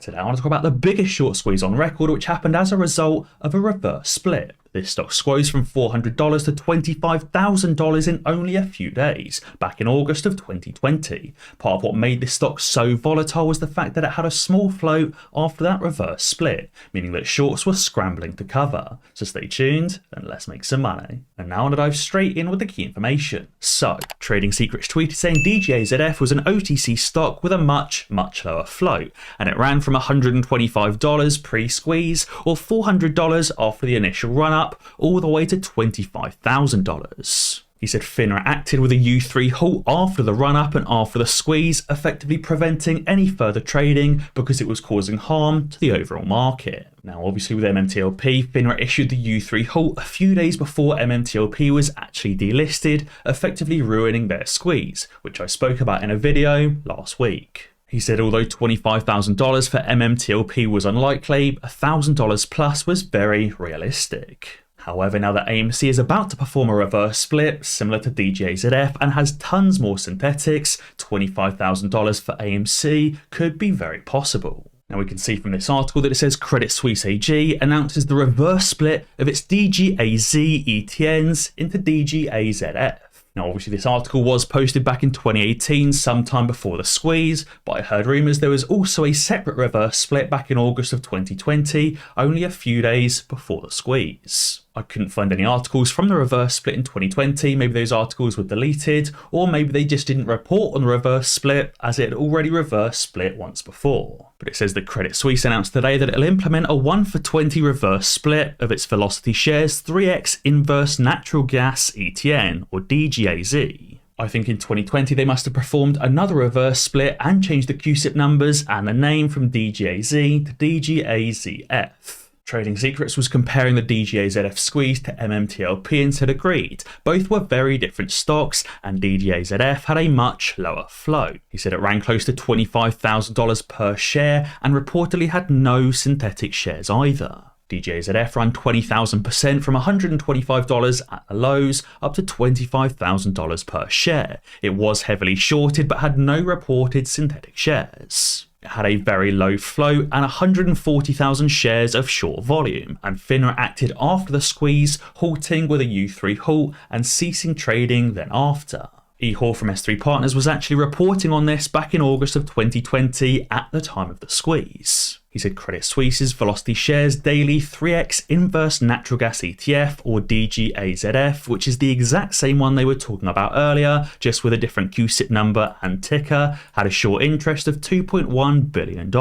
Today I want to talk about the biggest short squeeze on record, which happened as a result of a reverse split. This stock squoze from $400 to $25,000 in only a few days, back in August of 2020. Part of what made this stock so volatile was the fact that it had a small float after that reverse split, meaning that shorts were scrambling to cover. So stay tuned and let's make some money. And now I'm going to dive straight in with the key information. So, Trading Secrets tweeted saying DGAZF was an OTC stock with a much lower float, and it ran from $125 pre-squeeze or $400 after the initial run-up all the way to $25,000. He said FINRA acted with a U3 halt after the run-up and after the squeeze, effectively preventing any further trading because it was causing harm to the overall market. Now, obviously with MMTLP, FINRA issued the U3 halt a few days before MMTLP was actually delisted, effectively ruining their squeeze, which I spoke about in a video last week. He said although $25,000 for MMTLP was unlikely, $1,000 plus was very realistic. However, now that AMC is about to perform a reverse split, similar to DGAZF, and has tons more synthetics, $25,000 for AMC could be very possible. Now we can see from this article that it says Credit Suisse AG announces the reverse split of its DGAZ ETNs into DGAZF. Now obviously this article was posted back in 2018, sometime before the squeeze, but I heard rumours there was also a separate reverse split back in August of 2020, only a few days before the squeeze. I couldn't find any articles from the reverse split in 2020, maybe those articles were deleted, or maybe they just didn't report on the reverse split as it had already reverse split once before. But it says that Credit Suisse announced today that it'll implement a 1-for-20 reverse split of its Velocity Shares 3x Inverse Natural Gas ETN, or DGAZ. I think in 2020 they must have performed another reverse split and changed the QSIP numbers and the name from DGAZ to DGAZF. Trading Secrets was comparing the DGAZF squeeze to MMTLP and said agreed. Both were very different stocks and DGAZF had a much lower float. He said it ran close to $25,000 per share and reportedly had no synthetic shares either. DGAZF ran 20,000% from $125 at the lows up to $25,000 per share. It was heavily shorted but had no reported synthetic shares. It had a very low float and 140,000 shares of short volume, and FINRA acted after the squeeze, halting with a U3 halt and ceasing trading then after. Ehor from S3 Partners was actually reporting on this back in August of 2020 at the time of the squeeze. He said Credit Suisse's Velocity Shares Daily 3x Inverse Natural Gas ETF, or DGAZF, which is the exact same one they were talking about earlier, just with a different QSIP number and ticker, had a short interest of $2.1 billion.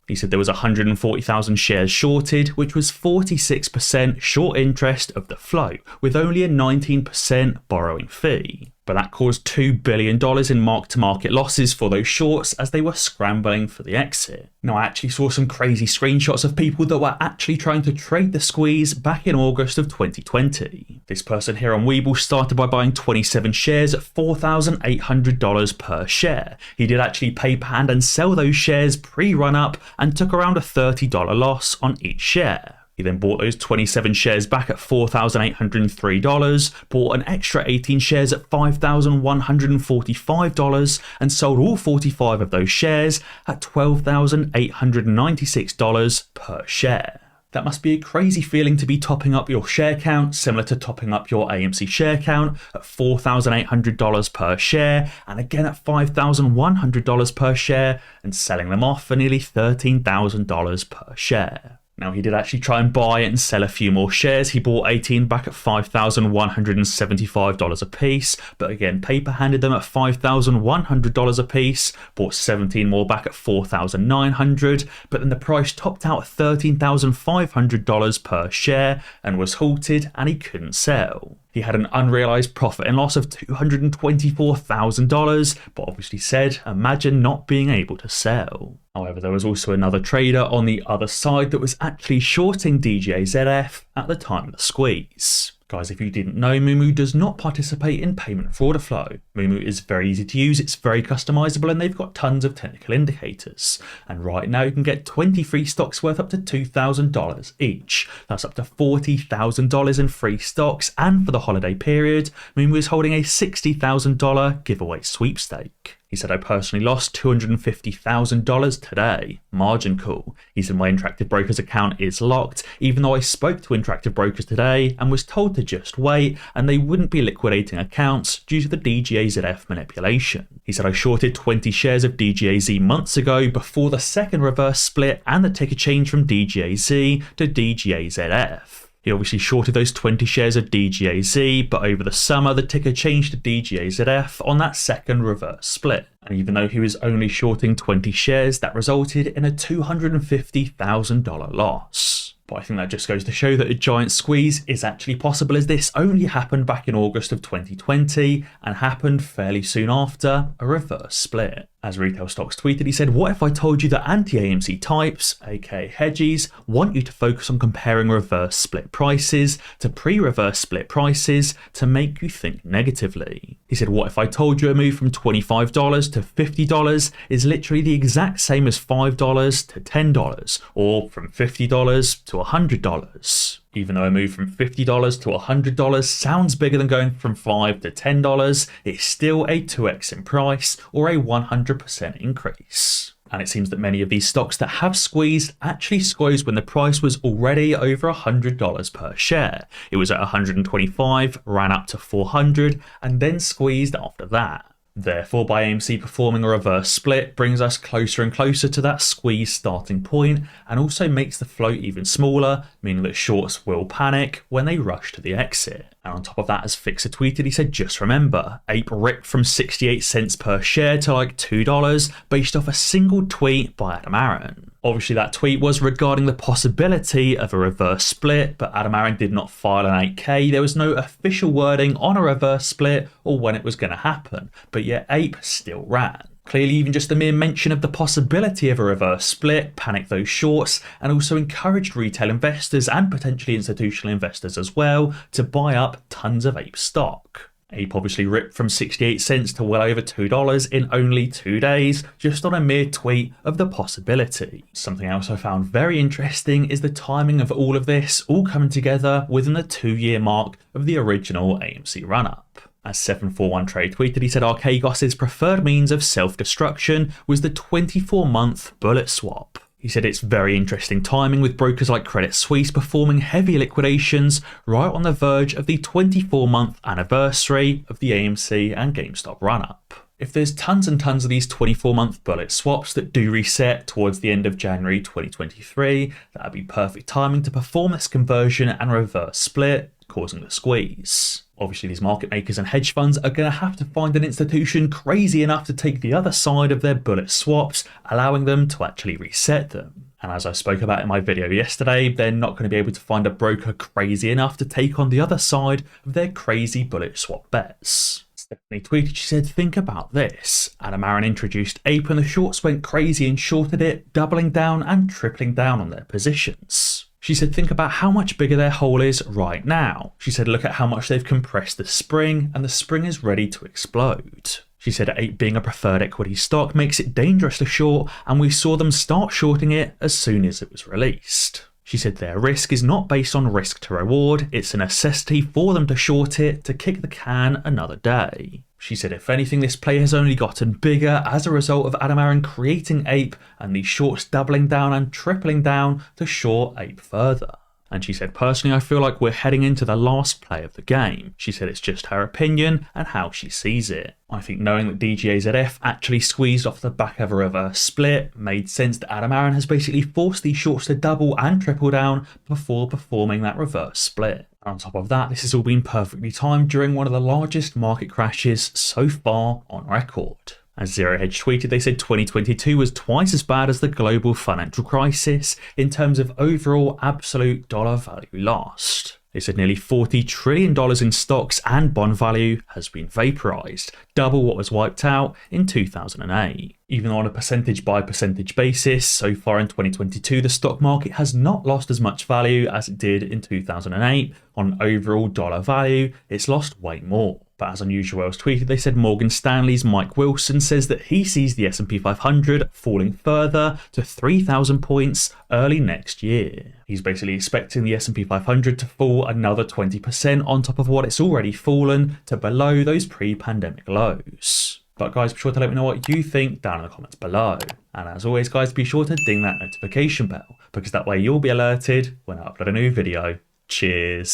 He said there was 140,000 shares shorted, which was 46% short interest of the float, with only a 19% borrowing fee. But that caused $2 billion in mark-to-market losses for those shorts as they were scrambling for the exit. Now I actually saw some crazy screenshots of people that were actually trying to trade the squeeze back in August of 2020. This person here on Webull started by buying 27 shares at $4,800 per share. He did actually paper hand and sell those shares pre-run up and took around a $30 loss on each share. He then bought those 27 shares back at $4,803, bought an extra 18 shares at $5,145 and sold all 45 of those shares at $12,896 per share. That must be a crazy feeling to be topping up your share count, similar to topping up your AMC share count at $4,800 per share and again at $5,100 per share and selling them off for nearly $13,000 per share. Now he did actually try and buy and sell a few more shares. He bought 18 back at $5,175 a piece, but again paper handed them at $5,100 a piece, bought 17 more back at $4,900, but then the price topped out at $13,500 per share and was halted and he couldn't sell. He had an unrealized profit and loss of $224,000, but obviously said, imagine not being able to sell. However, there was also another trader on the other side that was actually shorting DGAZF at the time of the squeeze. Guys, if you didn't know, Moomoo does not participate in payment for order flow, Moomoo is very easy to use, it's very customizable, and they've got tons of technical indicators. And right now you can get 20 free stocks worth up to $2,000 each. That's up to $40,000 in free stocks, and for the holiday period, Moomoo is holding a $60,000 giveaway sweepstake. He said, I personally lost $250,000 today. Margin call. He said, my Interactive Brokers account is locked, even though I spoke to Interactive Brokers today and was told to just wait and they wouldn't be liquidating accounts due to the DGAZF manipulation. He said, I shorted 20 shares of DGAZ months ago before the second reverse split and the ticker change from DGAZ to DGAZF. He obviously shorted those 20 shares of DGAZ, but over the summer the ticker changed to DGAZF on that second reverse split. And even though he was only shorting 20 shares, that resulted in a $250,000 loss. But I think that just goes to show that a giant squeeze is actually possible, as this only happened back in August of 2020 and happened fairly soon after a reverse split. As Retail Stocks tweeted, he said, what if I told you that anti-AMC types, aka hedgies, want you to focus on comparing reverse split prices to pre-reverse split prices to make you think negatively? He said, what if I told you a move from $25 to $50 is literally the exact same as $5 to $10, or from $50 to $100? Even though a move from $50 to $100 sounds bigger than going from $5 to $10, it's still a 2x in price or a 100% increase. And it seems that many of these stocks that have squeezed actually squeezed when the price was already over $100 per share. It was at 125, ran up to 400, and then squeezed after that. Therefore, by AMC performing a reverse split brings us closer and closer to that squeeze starting point, and also makes the float even smaller, meaning that shorts will panic when they rush to the exit. And on top of that, as Fixer tweeted, he said, just remember, Ape ripped from 68 cents per share to like $2 based off a single tweet by Adam Aaron. Obviously, that tweet was regarding the possibility of a reverse split, but Adam Aaron did not file an 8K. There was no official wording on a reverse split or when it was going to happen, but yet Ape still ran. Clearly, even just the mere mention of the possibility of a reverse split panicked those shorts and also encouraged retail investors and potentially institutional investors as well to buy up tons of Ape stock. Ape obviously ripped from 68 cents to well over $2 in only 2 days, just on a mere tweet of the possibility. Something else I found very interesting is the timing of all of this all coming together within the 2-year mark of the original AMC run-up. As 741 Trade tweeted, he said Archegos' preferred means of self-destruction was the 24-month bullet swap. He said it's very interesting timing with brokers like Credit Suisse performing heavy liquidations right on the verge of the 24-month anniversary of the AMC and GameStop run-up. If there's tons and tons of these 24-month bullet swaps that do reset towards the end of January 2023, that'd be perfect timing to perform this conversion and reverse split, causing the squeeze. Obviously, these market makers and hedge funds are going to have to find an institution crazy enough to take the other side of their bullet swaps, allowing them to actually reset them. And as I spoke about in my video yesterday, they're not going to be able to find a broker crazy enough to take on the other side of their crazy bullet swap bets. Stephanie tweeted, she said, think about this. Adam Aaron introduced Ape and the shorts went crazy and shorted it, doubling down and tripling down on their positions. She said, think about how much bigger their hole is right now. She said, look at how much they've compressed the spring, and the spring is ready to explode. She said, Ape being a preferred equity stock makes it dangerous to short, and we saw them start shorting it as soon as it was released. She said their risk is not based on risk to reward, it's a necessity for them to short it to kick the can another day. She said, if anything, this play has only gotten bigger as a result of Adam Aaron creating Ape and these shorts doubling down and tripling down to short Ape further. And she said, personally, I feel like we're heading into the last play of the game. She said it's just her opinion and how she sees it. I think knowing that DGAZF actually squeezed off the back of a reverse split made sense that Adam Aaron has basically forced these shorts to double and triple down before performing that reverse split. On top of that, this has all been perfectly timed during one of the largest market crashes so far on record. As Zero Hedge tweeted, they said 2022 was twice as bad as the global financial crisis in terms of overall absolute dollar value lost. They said nearly $40 trillion in stocks and bond value has been vaporized, double what was wiped out in 2008. Even though on a percentage by percentage basis, so far in 2022, the stock market has not lost as much value as it did in 2008. On overall dollar value, it's lost way more. But as Unusual Whales tweeted, they said Morgan Stanley's Mike Wilson says that he sees the S&P 500 falling further to 3,000 points early next year. He's basically expecting the S&P 500 to fall another 20% on top of what it's already fallen to below those pre-pandemic lows. But guys, be sure to let me know what you think down in the comments below. And as always guys, be sure to ding that notification bell, because that way you'll be alerted when I upload a new video. Cheers.